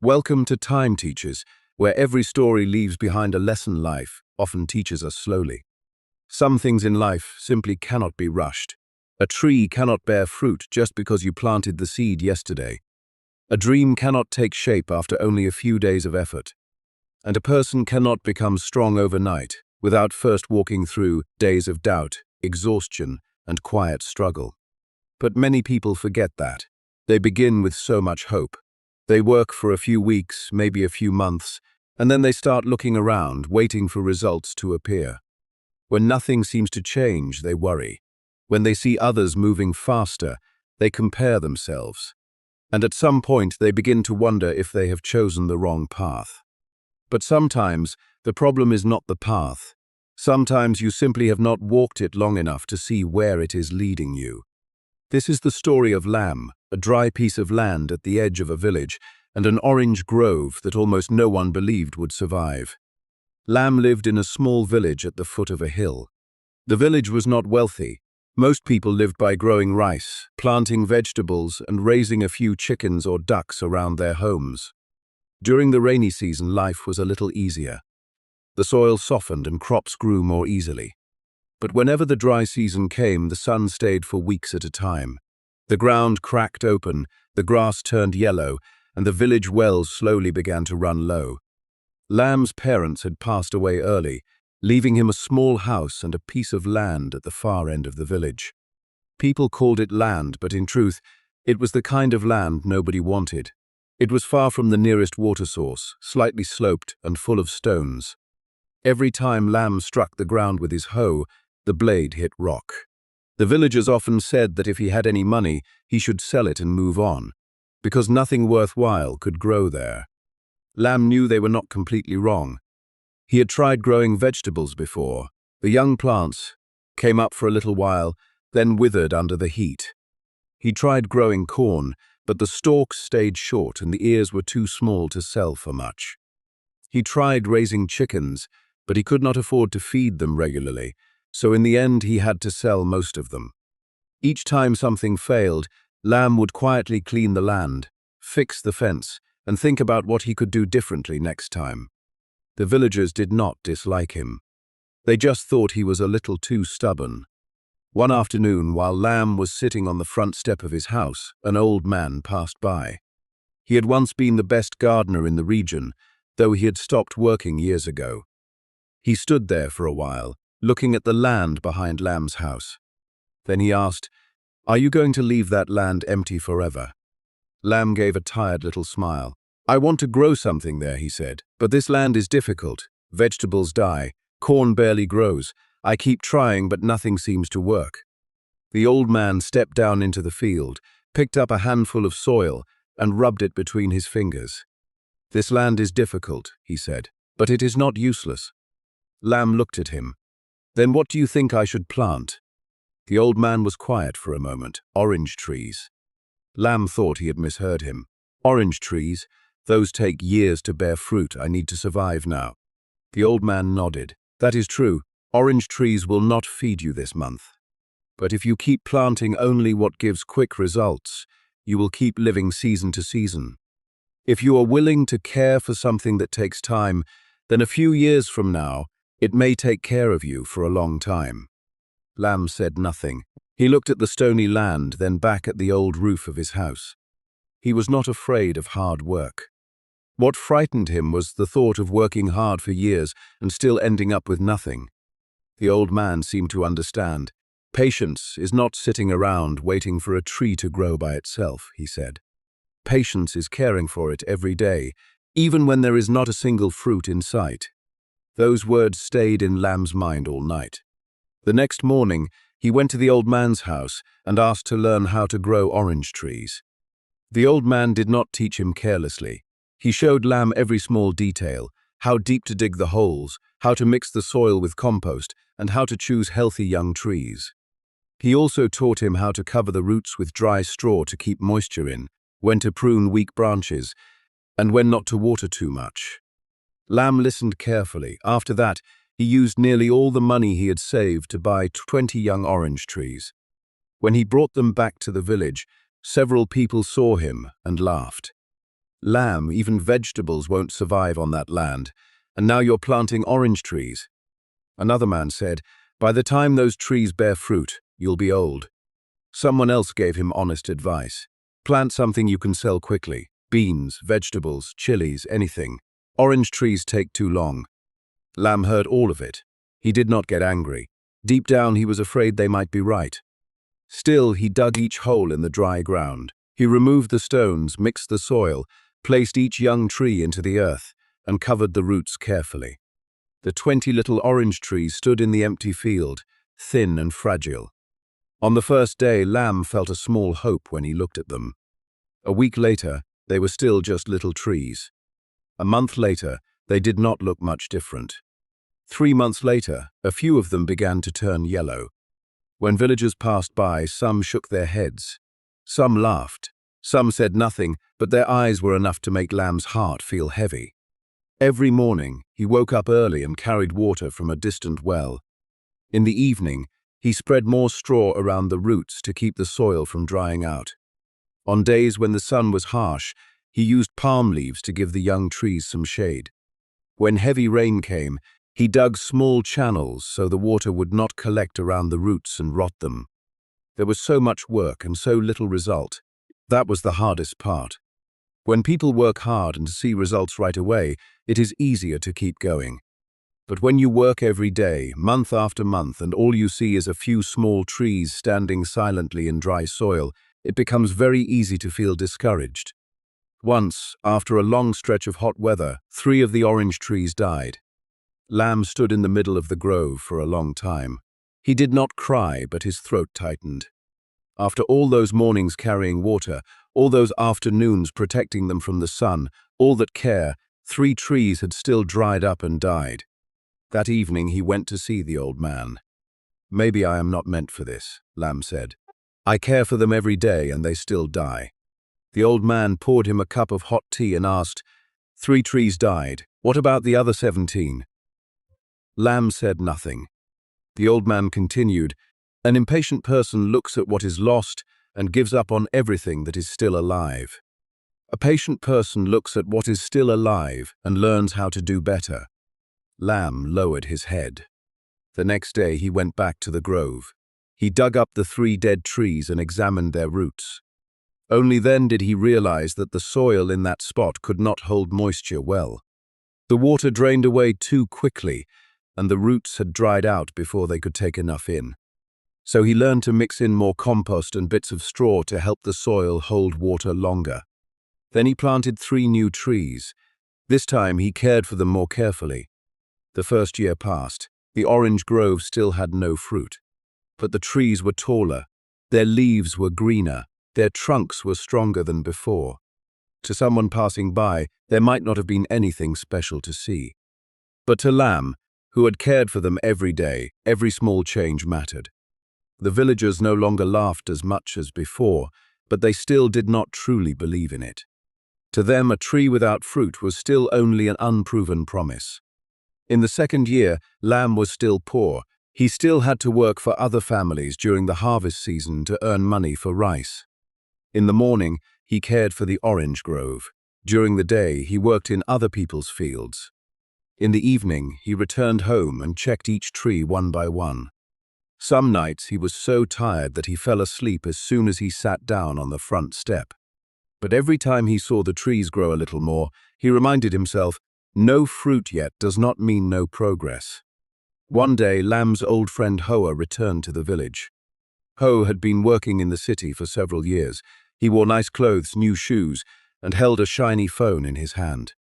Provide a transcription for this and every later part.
Welcome to Time Teachers, where every story leaves behind a lesson life often teaches us slowly. Some things in life simply cannot be rushed. A tree cannot bear fruit just because you planted the seed yesterday. A dream cannot take shape after only a few days of effort. And a person cannot become strong overnight without first walking through days of doubt, exhaustion, and quiet struggle. But many people forget that. They begin with so much hope. They work for a few weeks, maybe a few months, and then they start looking around, waiting for results to appear. When nothing seems to change, they worry. When they see others moving faster, they compare themselves. And at some point, they begin to wonder if they have chosen the wrong path. But sometimes, the problem is not the path. Sometimes you simply have not walked it long enough to see where it is leading you. This is the story of Lamb, a dry piece of land at the edge of a village, and an orange grove that almost no one believed would survive. Lamb lived in a small village at the foot of a hill. The village was not wealthy. Most people lived by growing rice, planting vegetables, and raising a few chickens or ducks around their homes. During the rainy season, life was a little easier. The soil softened and crops grew more easily. But whenever the dry season came, the sun stayed for weeks at a time. The ground cracked open, the grass turned yellow, and the village wells slowly began to run low. Lamb's parents had passed away early, leaving him a small house and a piece of land at the far end of the village. People called it land, but in truth, it was the kind of land nobody wanted. It was far from the nearest water source, slightly sloped and full of stones. Every time Lamb struck the ground with his hoe, the blade hit rock. The villagers often said that if he had any money, he should sell it and move on, because nothing worthwhile could grow there. Lamb knew they were not completely wrong. He had tried growing vegetables before. The young plants came up for a little while, then withered under the heat. He tried growing corn, but the stalks stayed short and the ears were too small to sell for much. He tried raising chickens, but he could not afford to feed them regularly, so in the end he had to sell most of them. Each time something failed, Lamb would quietly clean the land, fix the fence, and think about what he could do differently next time. The villagers did not dislike him. They just thought he was a little too stubborn. One afternoon, while Lamb was sitting on the front step of his house, an old man passed by. He had once been the best gardener in the region, though he had stopped working years ago. He stood there for a while, looking at the land behind Lamb's house. Then he asked, "Are you going to leave that land empty forever?" Lamb gave a tired little smile. "I want to grow something there," he said, "but this land is difficult. Vegetables die, corn barely grows. I keep trying, but nothing seems to work." The old man stepped down into the field, picked up a handful of soil, and rubbed it between his fingers. "This land is difficult," he said, "but it is not useless." Lamb looked at him. "Then what do you think I should plant?" The old man was quiet for a moment. "Orange trees." Lamb thought he had misheard him. "Orange trees? Those take years to bear fruit. I need to survive now." The old man nodded. "That is true. Orange trees will not feed you this month. But if you keep planting only what gives quick results, you will keep living season to season. If you are willing to care for something that takes time, then a few years from now, it may take care of you for a long time." Lamb said nothing. He looked at the stony land, then back at the old roof of his house. He was not afraid of hard work. What frightened him was the thought of working hard for years and still ending up with nothing. The old man seemed to understand. "Patience is not sitting around waiting for a tree to grow by itself," he said. "Patience is caring for it every day, even when there is not a single fruit in sight." Those words stayed in Lamb's mind all night. The next morning, he went to the old man's house and asked to learn how to grow orange trees. The old man did not teach him carelessly. He showed Lamb every small detail, how deep to dig the holes, how to mix the soil with compost, and how to choose healthy young trees. He also taught him how to cover the roots with dry straw to keep moisture in, when to prune weak branches, and when not to water too much. Lamb listened carefully. After that, he used nearly all the money he had saved to buy 20 young orange trees. When he brought them back to the village, several people saw him and laughed. Lamb, even vegetables won't survive on that land, and now you're planting orange trees." Another man said, "By the time those trees bear fruit, you'll be old." Someone else gave him honest advice. "Plant something you can sell quickly. Beans, vegetables, chilies, anything. Orange trees take too long." Lamb heard all of it. He did not get angry. Deep down, he was afraid they might be right. Still, he dug each hole in the dry ground. He removed the stones, mixed the soil, placed each young tree into the earth, and covered the roots carefully. The 20 little orange trees stood in the empty field, thin and fragile. On the first day, Lamb felt a small hope when he looked at them. A week later, they were still just little trees. A month later, they did not look much different. 3 months later, a few of them began to turn yellow. When villagers passed by, some shook their heads. Some laughed. Some said nothing, but their eyes were enough to make Lamb's heart feel heavy. Every morning, he woke up early and carried water from a distant well. In the evening, he spread more straw around the roots to keep the soil from drying out. On days when the sun was harsh, he used palm leaves to give the young trees some shade. When heavy rain came, he dug small channels so the water would not collect around the roots and rot them. There was so much work and so little result. That was the hardest part. When people work hard and see results right away, it is easier to keep going. But when you work every day, month after month, and all you see is a few small trees standing silently in dry soil, it becomes very easy to feel discouraged. Once, after a long stretch of hot weather, 3 of the orange trees died. Lamb stood in the middle of the grove for a long time. He did not cry, but his throat tightened. After all those mornings carrying water, all those afternoons protecting them from the sun, all that care, 3 trees had still dried up and died. That evening he went to see the old man. "Maybe I am not meant for this," Lamb said. "I care for them every day and they still die." The old man poured him a cup of hot tea and asked, "3 trees died. What about the other 17? Lamb said nothing. The old man continued, "An impatient person looks at what is lost and gives up on everything that is still alive. A patient person looks at what is still alive and learns how to do better." Lamb lowered his head. The next day he went back to the grove. He dug up the 3 dead trees and examined their roots. Only then did he realize that the soil in that spot could not hold moisture well. The water drained away too quickly, and the roots had dried out before they could take enough in. So he learned to mix in more compost and bits of straw to help the soil hold water longer. Then he planted 3 new trees. This time he cared for them more carefully. The first year passed. The orange grove still had no fruit. But the trees were taller. Their leaves were greener. Their trunks were stronger than before. To someone passing by, there might not have been anything special to see. But to Lamb, who had cared for them every day, every small change mattered. The villagers no longer laughed as much as before, but they still did not truly believe in it. To them, a tree without fruit was still only an unproven promise. In the second year, Lamb was still poor. He still had to work for other families during the harvest season to earn money for rice. In the morning, he cared for the orange grove. During the day, he worked in other people's fields. In the evening, he returned home and checked each tree one by one. Some nights he was so tired that he fell asleep as soon as he sat down on the front step. But every time he saw the trees grow a little more, he reminded himself, no fruit yet does not mean no progress. One day, Lamb's old friend Hoa returned to the village. Ho had been working in the city for several years. He wore nice clothes, new shoes, and held a shiny phone in his hand.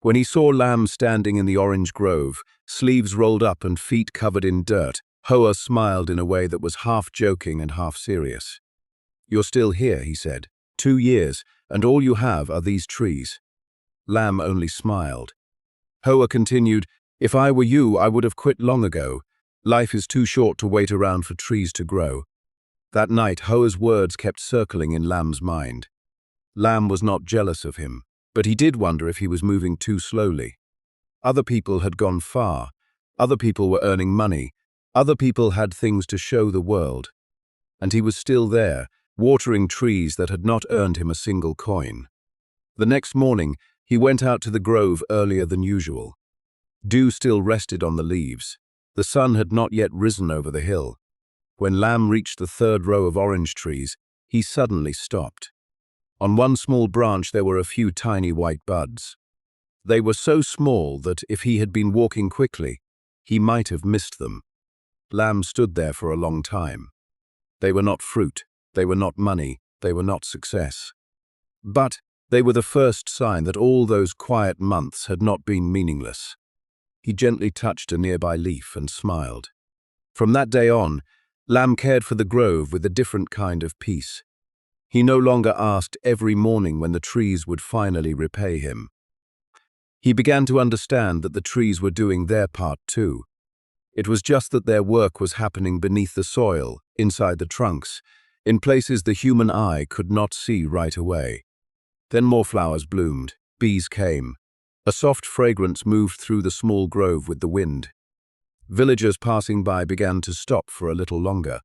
When he saw Lamb standing in the orange grove, sleeves rolled up and feet covered in dirt, Hoa smiled in a way that was half joking and half serious. "You're still here," he said. 2 years, and all you have are these trees." Lamb only smiled. Hoa continued, "If I were you, I would have quit long ago. Life is too short to wait around for trees to grow." That night, Hoa's words kept circling in Lamb's mind. Lamb was not jealous of him, but he did wonder if he was moving too slowly. Other people had gone far. Other people were earning money. Other people had things to show the world. And he was still there, watering trees that had not earned him a single coin. The next morning, he went out to the grove earlier than usual. Dew still rested on the leaves. The sun had not yet risen over the hill. When Lamb reached the third row of orange trees, he suddenly stopped. On one small branch there were a few tiny white buds. They were so small that if he had been walking quickly, he might have missed them. Lamb stood there for a long time. They were not fruit, they were not money, they were not success. But they were the first sign that all those quiet months had not been meaningless. He gently touched a nearby leaf and smiled. From that day on, Lamb cared for the grove with a different kind of peace. He no longer asked every morning when the trees would finally repay him. He began to understand that the trees were doing their part too. It was just that their work was happening beneath the soil, inside the trunks, in places the human eye could not see right away. Then more flowers bloomed, bees came. A soft fragrance moved through the small grove with the wind. Villagers passing by began to stop for a little longer.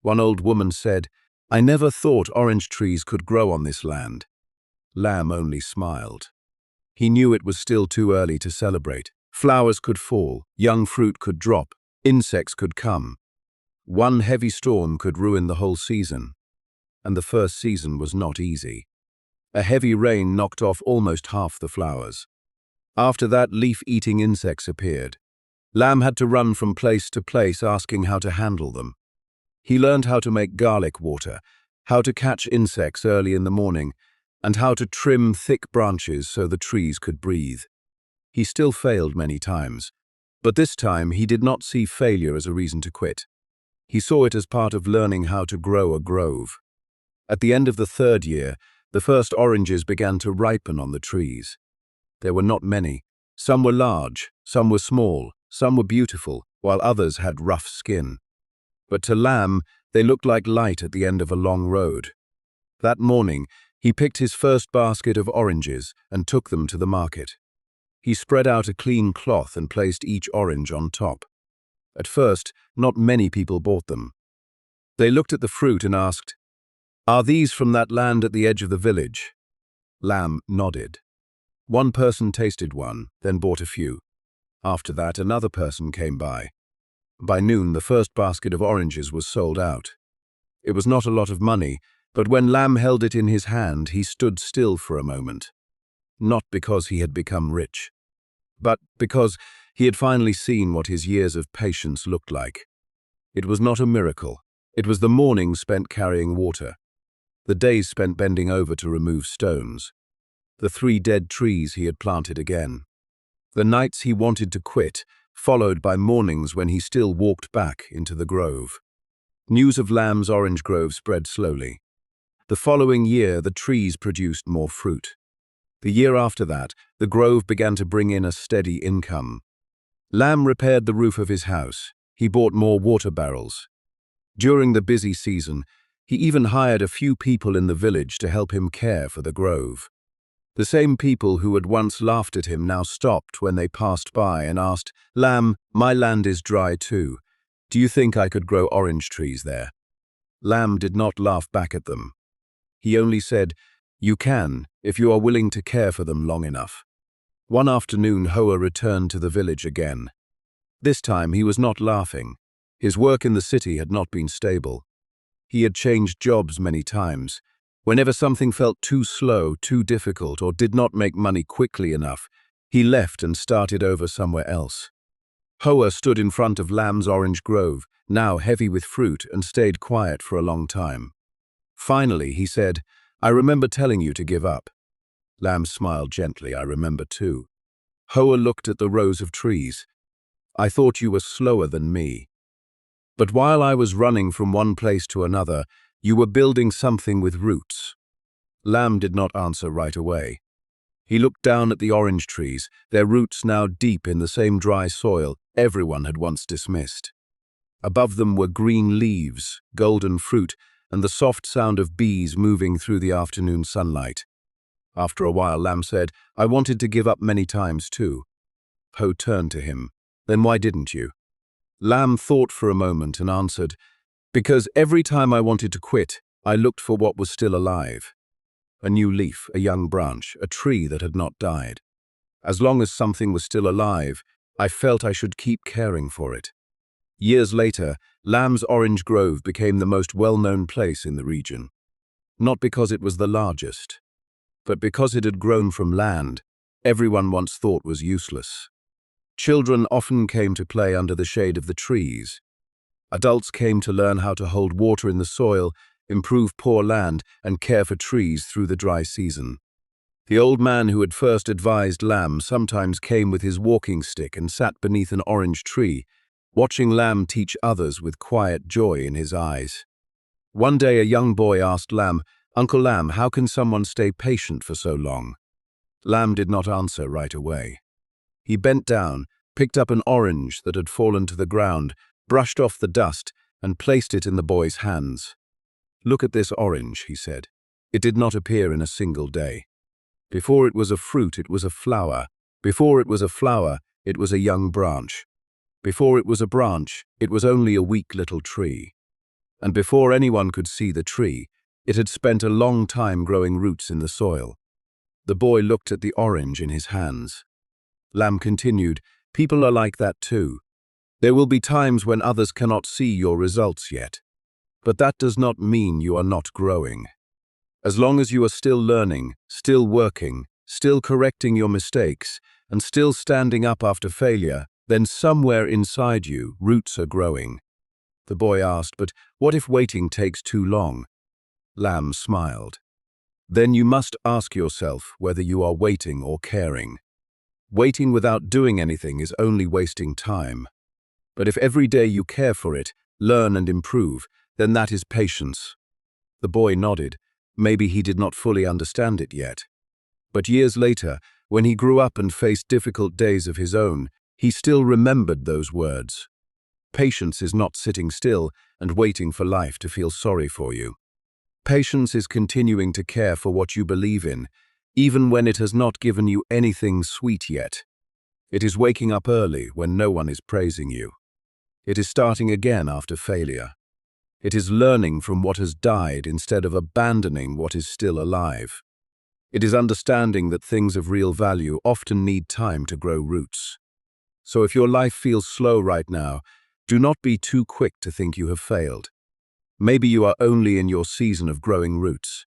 One old woman said, "I never thought orange trees could grow on this land." Lamb only smiled. He knew it was still too early to celebrate. Flowers could fall, young fruit could drop, insects could come. One heavy storm could ruin the whole season. And the first season was not easy. A heavy rain knocked off almost half the flowers. After that, leaf-eating insects appeared. Lamb had to run from place to place asking how to handle them. He learned how to make garlic water, how to catch insects early in the morning, and how to trim thick branches so the trees could breathe. He still failed many times, but this time he did not see failure as a reason to quit. He saw it as part of learning how to grow a grove. At the end of the third year, the first oranges began to ripen on the trees. There were not many. Some were large, some were small, some were beautiful, while others had rough skin. But to Lamb, they looked like light at the end of a long road. That morning, he picked his first basket of oranges and took them to the market. He spread out a clean cloth and placed each orange on top. At first, not many people bought them. They looked at the fruit and asked, "Are these from that land at the edge of the village?" Lamb nodded. One person tasted one, then bought a few. After that, another person came by. By noon, the first basket of oranges was sold out. It was not a lot of money, but when Lamb held it in his hand, he stood still for a moment. Not because he had become rich, but because he had finally seen what his years of patience looked like. It was not a miracle. It was the mornings spent carrying water, the days spent bending over to remove stones, the 3 dead trees he had planted again, the nights he wanted to quit, followed by mornings when he still walked back into the grove. News of Lamb's orange grove spread slowly. The following year, the trees produced more fruit. The year after that, the grove began to bring in a steady income. Lamb repaired the roof of his house. He bought more water barrels. During the busy season, he even hired a few people in the village to help him care for the grove. The same people who had once laughed at him now stopped when they passed by and asked, "Lamb, my land is dry too. Do you think I could grow orange trees there?" Lamb did not laugh back at them. He only said, "You can, if you are willing to care for them long enough." One afternoon, Hoa returned to the village again. This time, he was not laughing. His work in the city had not been stable. He had changed jobs many times. Whenever something felt too slow, too difficult, or did not make money quickly enough, he left and started over somewhere else. Hoa stood in front of Lamb's orange grove, now heavy with fruit, and stayed quiet for a long time. Finally, he said, "I remember telling you to give up." Lamb smiled gently. "I remember too." Hoa looked at the rows of trees. "I thought you were slower than me. But while I was running from one place to another, you were building something with roots." Lamb did not answer right away. He looked down at the orange trees, their roots now deep in the same dry soil everyone had once dismissed. Above them were green leaves, golden fruit, and the soft sound of bees moving through the afternoon sunlight. After a while, Lamb said, "I wanted to give up many times too." Hoa turned to him. "Then why didn't you?" Lamb thought for a moment and answered, "Because every time I wanted to quit, I looked for what was still alive." a new leaf, a young branch, a tree that had not died. As long as something was still alive, I felt I should keep caring for it. Years later, Lamb's orange grove became the most well-known place in the region. Not because it was the largest, but because it had grown from land everyone once thought was useless. Children often came to play under the shade of the trees. Adults came to learn how to hold water in the soil, improve poor land, and care for trees through the dry season. The old man who had first advised Lamb sometimes came with his walking stick and sat beneath an orange tree, watching Lamb teach others with quiet joy in his eyes. One day a young boy asked Lamb, "Uncle Lamb, how can someone stay patient for so long?" Lamb did not answer right away. He bent down, picked up an orange that had fallen to the ground, brushed off the dust, and placed it in the boy's hands. "Look at this orange," he said. "It did not appear in a single day. Before it was a fruit, it was a flower. Before it was a flower, it was a young branch. Before it was a branch, it was only a weak little tree. And before anyone could see the tree, it had spent a long time growing roots in the soil." The boy looked at the orange in his hands. Lamb continued, "People are like that too. There will be times when others cannot see your results yet. But that does not mean you are not growing. As long as you are still learning, still working, still correcting your mistakes, and still standing up after failure, then somewhere inside you, roots are growing." The boy asked, "But what if waiting takes too long?" Lamb smiled. "Then you must ask yourself whether you are waiting or caring. Waiting without doing anything is only wasting time. But if every day you care for it, learn and improve, then that is patience." The boy nodded. Maybe he did not fully understand it yet. But years later, when he grew up and faced difficult days of his own, he still remembered those words. Patience is not sitting still and waiting for life to feel sorry for you. Patience is continuing to care for what you believe in, even when it has not given you anything sweet yet. It is waking up early when no one is praising you. It is starting again after failure. It is learning from what has died instead of abandoning what is still alive. It is understanding that things of real value often need time to grow roots. So if your life feels slow right now, do not be too quick to think you have failed. Maybe you are only in your season of growing roots.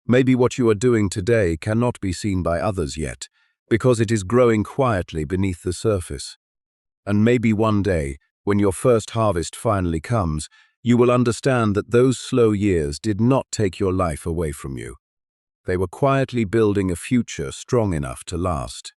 Maybe what you are doing today cannot be seen by others yet, because it is growing quietly beneath the surface. And maybe one day, when your first harvest finally comes, you will understand that those slow years did not take your life away from you. They were quietly building a future strong enough to last.